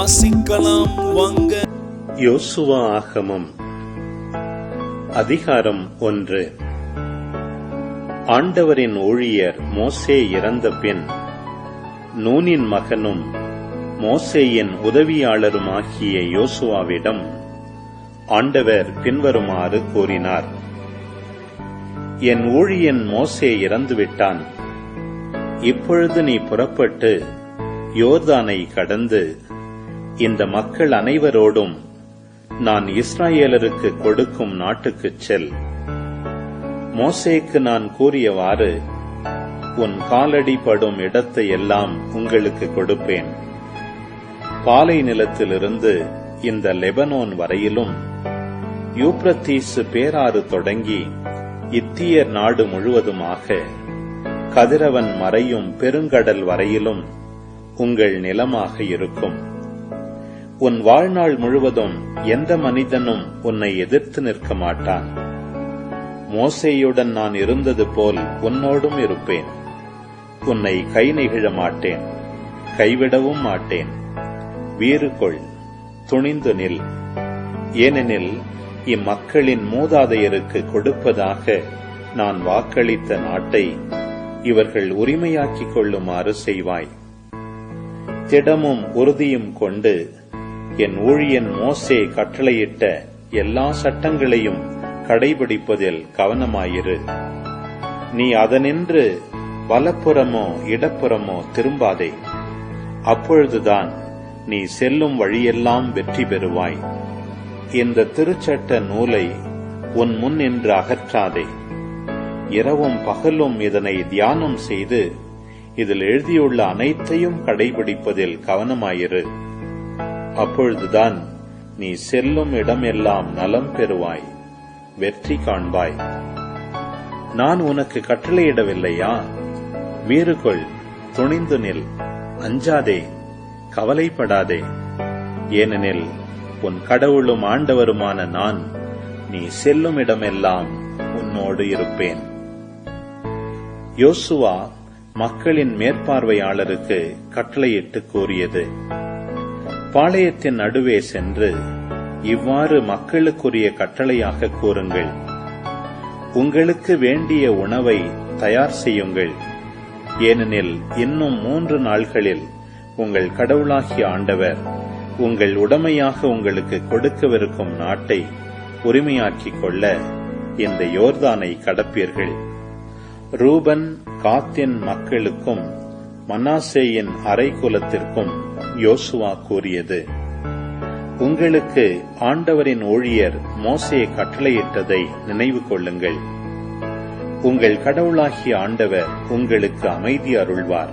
வாசிக்கலாம் வாங்க. யோசுவா ஆகமம் அதிகாரம் 1. ஆண்டவரின் ஊழியர் மோசே இறந்த பின் நூனின் மகனும் மோசேயின் உதவியாளருமாகிய யோசுவாவிடம் ஆண்டவர் பின்வருமாறு கூறினார். என் ஊழியன் மோசே இறந்துவிட்டான். இப்பொழுது நீ புறப்பட்டு யோர்தானை கடந்து இந்த மக்கள் அனைவரோடும் நான் இஸ்ராயேலருக்கு கொடுக்கும் நாட்டுக்குச் செல். மோசேக்கு நான் கூறியவாறு உன் காலடி படும் இடத்தை எல்லாம் உங்களுக்கு கொடுப்பேன். பாலை நிலத்திலிருந்து இந்த லெபனோன் வரையிலும், யூப்ரத்தீசு பேராறு தொடங்கி இத்தியர் நாடு முழுவதுமாக, கதிரவன் மறையும் பெருங்கடல் வரையிலும் உங்கள் நிலமாக இருக்கும். உன் வாழ்நாள் முழுவதும் எந்த மனிதனும் உன்னை எதிர்த்து நிற்க மாட்டான். மோசேயுடன் நான் இருந்தது போல் உன்னோடும் இருப்பேன். உன்னை கை நெகிழ மாட்டேன், கைவிடவும் மாட்டேன். வீறு கொள், துணிந்து நில். ஏனெனில் இம்மக்களின் மூதாதையருக்கு கொடுப்பதாக நான் வாக்களித்த நாட்டை இவர்கள் உரிமையாக்கிக் கொள்ளுமாறு செய்வாய். திடமும் உறுதியும் கொண்டு என் ஊழியன் மோசே கட்டளையிட்ட எல்லா சட்டங்களையும் கடைபிடிப்பதில் கவனமாயிரு. நீ அதனின்று வலப்புறமோ இடப்புறமோ திரும்பாதே. அப்பொழுதுதான் நீ செல்லும் வழியெல்லாம் வெற்றி பெறுவாய். இந்த திருச்சட்ட நூலை உன் முன் நின்று அகற்றாதே. இரவும் பகலும் இதனை தியானம் செய்து இதில் எழுதியுள்ள அனைத்தையும் கடைபிடிப்பதில் கவனமாயிரு. அப்பொழுதுதான் நீ செல்லும் இடமெல்லாம் நலம் பெறுவாய், வெற்றி காண்பாய். நான் உனக்கு கட்டளையிடவில்லையா? வீறு கொள், துணிந்து நில், அஞ்சாதே, கவலைப்படாதே. ஏனெனில் உன் கடவுளும் ஆண்டவருமான நான் நீ செல்லும் இடமெல்லாம் உன்னோடு இருப்பேன். யோசுவா மக்களின் மேற்பார்வையாளருக்கு கட்டளையிட்டு கூறியது: பாளையத்தின் நடுவே சென்று இவ்வாறு மக்களுக்குரிய கட்டளையாக கூறுங்கள். உங்களுக்கு வேண்டிய உணவை தயார் செய்யுங்கள். ஏனெனில் இன்னும் 3 நாள்களில் உங்கள் கடவுளாகிய ஆண்டவர் உங்கள் உடைமையாக உங்களுக்கு கொடுக்கவிருக்கும் நாட்டை உரிமையாக்கிக் கொள்ள இந்த யோர்தானை கடப்பீர்கள். ரூபன் காத்தின் மக்களுக்கும் மனாசேயின் அரைக்குலத்திற்கும் யோசுவா கூறியது: உங்களுக்கு ஆண்டவரின் ஊழியர் மோசே கட்டளையிட்டதை நினைவு கொள்ளுங்கள். உங்கள் கடவுளாகிய ஆண்டவர் உங்களுக்கு அமைதி அருள்வார்.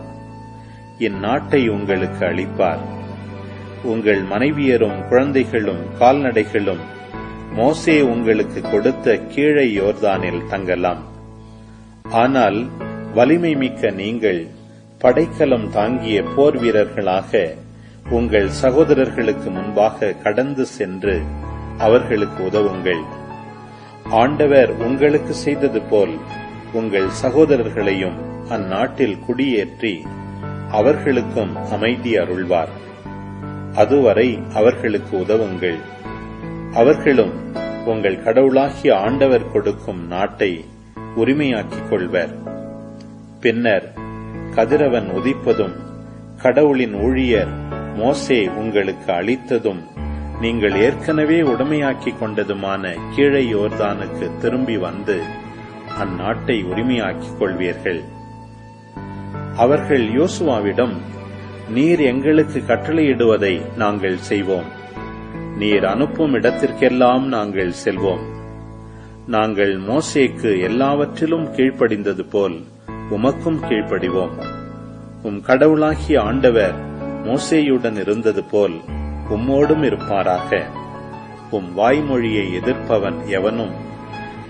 இந்நாட்டை உங்களுக்கு அளிப்பார். உங்கள் மனைவியரும் குழந்தைகளும் கால்நடைகளும் மோசே உங்களுக்கு கொடுத்த கீழே யோர்தானில் தங்கலாம். ஆனால் வலிமை மிக்க நீங்கள் படைக்கலம் தாங்கிய போர் வீரர்களாக உங்கள் சகோதரர்களுக்கு முன்பாக கடந்து சென்று அவர்களுக்கு உதவுங்கள். ஆண்டவர் உங்களுக்கு செய்தது போல் உங்கள் சகோதரர்களையும் அந்நாட்டில் குடியேற்றி அவர்களுக்கும் அமைதி அருள்வார். அதுவரை அவர்களுக்கு உதவுங்கள். அவர்களும் உங்கள் கடவுளாகிய ஆண்டவர் கொடுக்கும் நாட்டை உரிமையாக்கிக் கொள்வர். பின்னர் கதிரவன் உதிப்பதும் கடவுளின் ஊழியர் மோசே உங்களுக்கு அளித்ததும் நீங்கள் ஏற்கனவே உடைமையாக்கிக் கொண்டதுமான கீழே யோர்தானுக்கு திரும்பி வந்து அந்நாட்டை உரிமையாக்கிக் கொள்வீர்கள். அவர்கள் யோசுவாவிடம், நீர் எங்களுக்கு கட்டளையிடுவதை நாங்கள் செய்வோம். நீர் அனுப்பும் இடத்திற்கெல்லாம் நாங்கள் செல்வோம். நாங்கள் மோசேக்கு எல்லாவற்றிலும் கீழ்ப்படிந்தது போல் உமக்கும் கீழ்ப்படிவோம். உம் கடவுளாகிய ஆண்டவர் மோசேயுடன் இருந்தது போல் உம்மோடும் இருப்பாராக. உம் வாய்மொழியை எதிர்ப்பவன் எவனும்,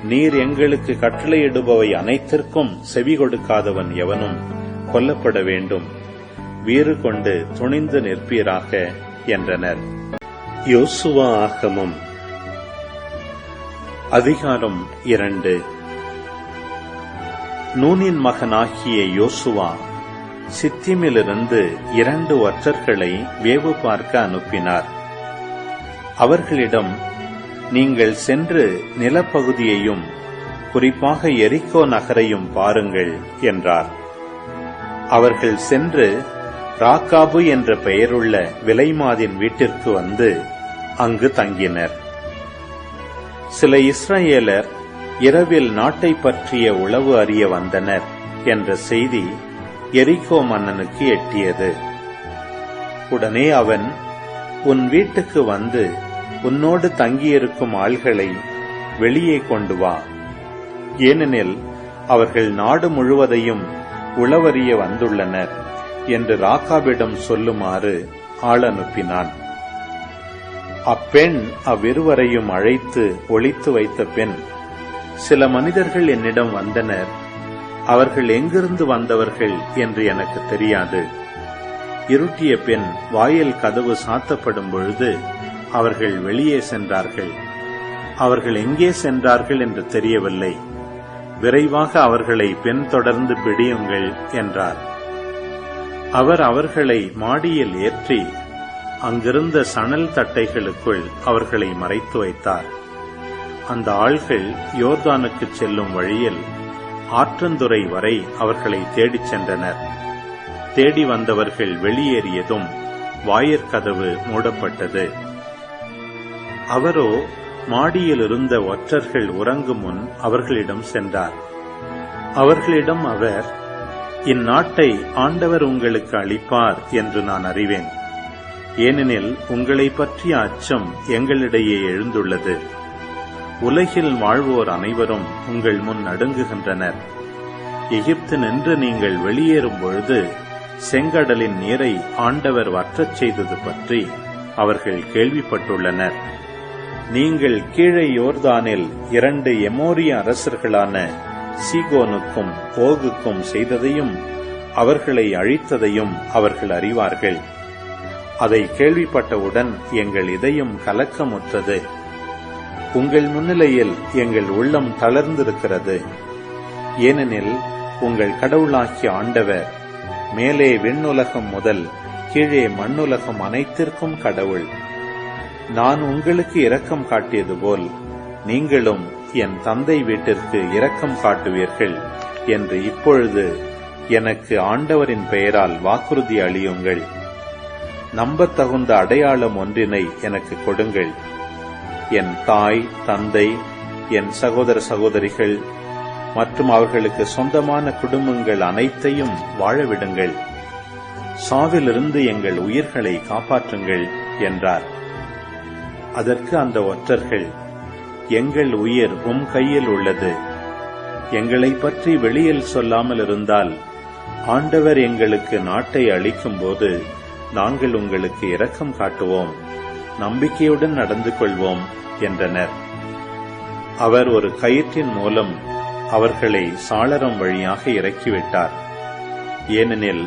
நீர் எங்களுக்கு கட்டளையிடுபவை அனைத்திற்கும் செவி கொடுக்காதவன் எவனும் கொல்லப்பட வேண்டும். வீறு கொண்டு துணிந்து நிற்பீராக என்றனர். யோசுவா ஆகமம் அதிகாரம் 2. நூனின் மகனாகிய யோசுவா சித்திமிலிருந்து 2 ஒற்றர்களை வேவு பார்க்க அனுப்பினார். அவர்களிடம், நீங்கள் சென்று நிலப்பகுதியையும் குறிப்பாக எரிகோ நகரையும் பாருங்கள் என்றார். அவர்கள் சென்று ராக்காபு என்ற பெயருள்ள விலைமாதின் வீட்டிற்கு வந்து அங்கு தங்கினர். சில இஸ்ரவேலர் இரவில் நாட்டை பற்றிய உளவு அறிய வந்தனர் என்ற செய்தி எரிகோ மன்னனுக்கு எட்டியது. உடனே அவன், உன் வீட்டுக்கு வந்து உன்னோடு தங்கியிருக்கும் ஆள்களை வெளியே கொண்டு வா, ஏனெனில் அவர்கள் நாடு முழுவதையும் உளவறிய வந்துள்ளனர் என்று ராக்காபிடம் சொல்லுமாறு ஆள் அனுப்பினான். அப்பெண் அவ்விருவரையும் அழைத்து ஒளித்து வைத்த பின், சில மனிதர்கள் என்னிடம் வந்தனர், அவர்கள் எங்கிருந்து வந்தவர்கள் என்று எனக்கு தெரியாது. இருட்டிய பின் வாயில் கதவு சாத்தப்படும் பொழுது அவர்கள் வெளியே சென்றார்கள். அவர்கள் எங்கே சென்றார்கள் என்று தெரியவில்லை. விரைவாக அவர்களை பின்தொடர்ந்து பிடியுங்கள் என்றார். அவர் அவர்களை மாடியில் ஏற்றி அங்கிருந்த சணல் தட்டைகளுக்குள் அவர்களை மறைத்து வைத்தார். அந்த ஆள்கள் யோர்தானுக்கு செல்லும் வழியில் ஆற்றந்துறை வரை அவர்களை தேடிச் சென்றனர். தேடி வந்தவர்கள் வெளியேறியதும் வாயிற்கதவு மூடப்பட்டது. அவரோ மாடியில் இருந்த ஒற்றர்கள் உறங்கும் முன் அவர்களிடம் சென்றார். அவர்களிடம் அவர், இந்நாட்டை ஆண்டவர் உங்களுக்கு அளிப்பார் என்று நான் அறிவேன். ஏனெனில் உங்களை பற்றிய அச்சம் எங்களிடையே எழுந்துள்ளது. உலகில் வாழ்வோர் அனைவரும் உங்கள் முன் நடுங்குகின்றனர். எகிப்து நின்று நீங்கள் வெளியேறும் பொழுது செங்கடலின் நீரை ஆண்டவர் வற்றச் செய்தது பற்றி அவர்கள் கேள்விப்பட்டுள்ளனர். நீங்கள் கீழே யோர்தானில் 2 எமோரிய அரசர்களான சீகோனுக்கும் ஓகுக்கும் செய்ததையும் அவர்களை அழித்ததையும் அவர்கள் அறிவார்கள். அதை கேள்விப்பட்டவுடன் எங்கள் இதயம் கலக்கமுற்றது. உங்கள் முன்னிலையில் எங்கள் உள்ளம் தளர்ந்திருக்கிறது. ஏனெனில் உங்கள் கடவுளாகிய ஆண்டவர் மேலே விண்ணுலகம் முதல் கீழே மண்ணுலகம் அனைத்திற்கும் கடவுள். நான் உங்களுக்கு இரக்கம் காட்டியது போல் நீங்களும் என் தந்தை வீட்டிற்கு இரக்கம் காட்டுவீர்கள் என்று இப்பொழுது எனக்கு ஆண்டவரின் பெயரால் வாக்குறுதி அளியுங்கள். நம்பத்தகுந்த அடையாளம் ஒன்றினை எனக்கு கொடுங்கள். என் தாய், தந்தை, என் சகோதர சகோதரிகள் மற்றும் அவர்களுக்கு சொந்தமான குடும்பங்கள் அனைத்தையும் வாழவிடுங்கள். சாவிலிருந்து எங்கள் உயிர்களை காப்பாற்றுங்கள் என்றார். அதற்கு அந்த ஒற்றர்கள், எங்கள் உயிர் உம் கையில் உள்ளது. எங்களை பற்றி வெளியில் சொல்லாமல் இருந்தால் ஆண்டவர் எங்களுக்கு நாட்டை அளிக்கும் போது நாங்கள் உங்களுக்கு இரக்கம் காட்டுவோம், நம்பிக்கையுடன் நடந்து கொள்வோம் என்றனர். அவர் ஒரு கயிற்றின் மூலம் அவர்களை சாளரம் வழியாக இறக்கிவிட்டார். ஏனெனில்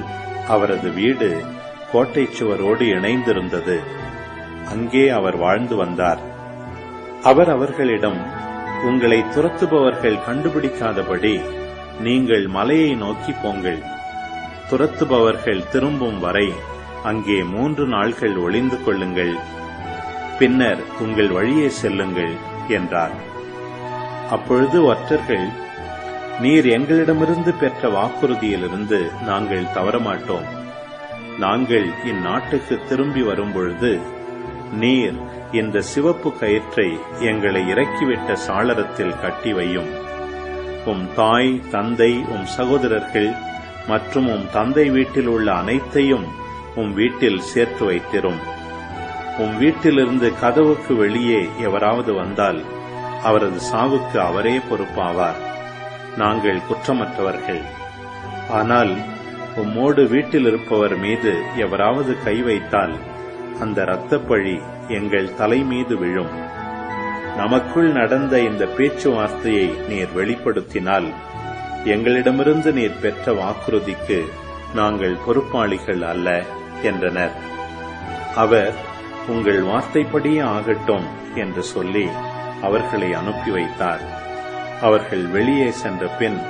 அவரது வீடு கோட்டை சுவரோடு இணைந்திருந்தது. அங்கே அவர் வாழ்ந்து வந்தார். அவர் அவர்களிடம், உங்களை துரத்துபவர்கள் கண்டுபிடிக்காதபடி நீங்கள் மலையை நோக்கி போங்கள். துரத்துபவர்கள் திரும்பும் வரை அங்கே 3 நாள்கள் ஒளிந்து கொள்ளுங்கள். பின்னர் உங்கள் வழியே செல்லுங்கள் என்றார். அப்பொழுது ஒற்றர்கள், நீர் எங்களிடமிருந்து பெற்ற வாக்குறுதியிலிருந்து நாங்கள் தவறமாட்டோம். நாங்கள் இந்நாட்டுக்கு திரும்பி வரும்பொழுது நீர் இந்த சிவப்பு கயிற்றை எங்களை இறக்கிவிட்ட சாளரத்தில் கட்டி வையும். உம் தாய், தந்தை, உம் சகோதரர்கள் மற்றும் உம் தந்தை வீட்டில் உள்ள அனைத்தையும் உம் வீட்டில் சேர்த்து வைத்திரும். உம் வீட்டிலிருந்து கதவுக்கு வெளியே எவராவது வந்தால் அவரது சாவுக்கு அவரே பொறுப்பாவார். நாங்கள் குற்றமற்றவர்கள். ஆனால் உம்மோடு வீட்டில் இருப்பவர் மீது எவராவது கை வைத்தால் அந்த இரத்தப்பழி எங்கள் தலை மீது விழும். நமக்குள் நடந்த இந்த பேச்சுவார்த்தையை நீர் வெளிப்படுத்தினால் எங்களிடமிருந்து நீர் பெற்ற வாக்குறுதிக்கு நாங்கள் பொறுப்பாளிகள் அல்ல என்றனர். அவர், உங்கள் வார்த்தைப்படியே ஆகட்டும் என்று சொல்லி அவர்களை அனுப்பி வைத்தார். அவர்கள் வெளியே சென்ற பின்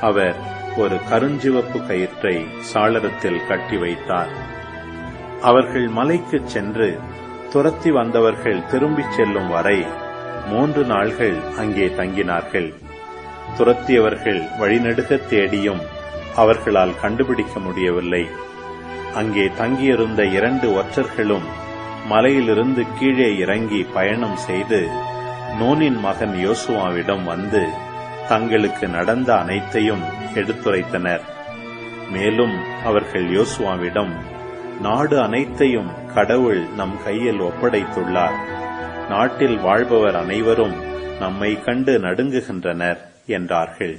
அவர் ஒரு கருஞ்சிவப்பு கயிற்றை சாளரத்தில் கட்டி வைத்தார். அவர்கள் மலைக்குச் சென்று துரத்தி வந்தவர்கள் திரும்பிச் செல்லும் வரை 3 நாள்கள் அங்கே தங்கினார்கள். துரத்தியவர்கள் வழிநெடுக தேடியும் அவர்களால் கண்டுபிடிக்க முடியவில்லை. அங்கே தங்கியிருந்த 2 ஒற்றர்களும் மலையிலிருந்து கீழே இறங்கி பயணம் செய்து நூனின் மகன் யோசுவாவிடம் வந்து தங்களுக்கு நடந்த அனைத்தையும் எடுத்துரைத்தனர். மேலும் அவர்கள் யோசுவாவிடம், நாடு அனைத்தையும் கடவுள் நம் கையில் ஒப்படைத்துள்ளார். நாட்டில் வாழ்பவர் அனைவரும் நம்மை கண்டு நடுங்குகின்றனர் என்றார்கள்.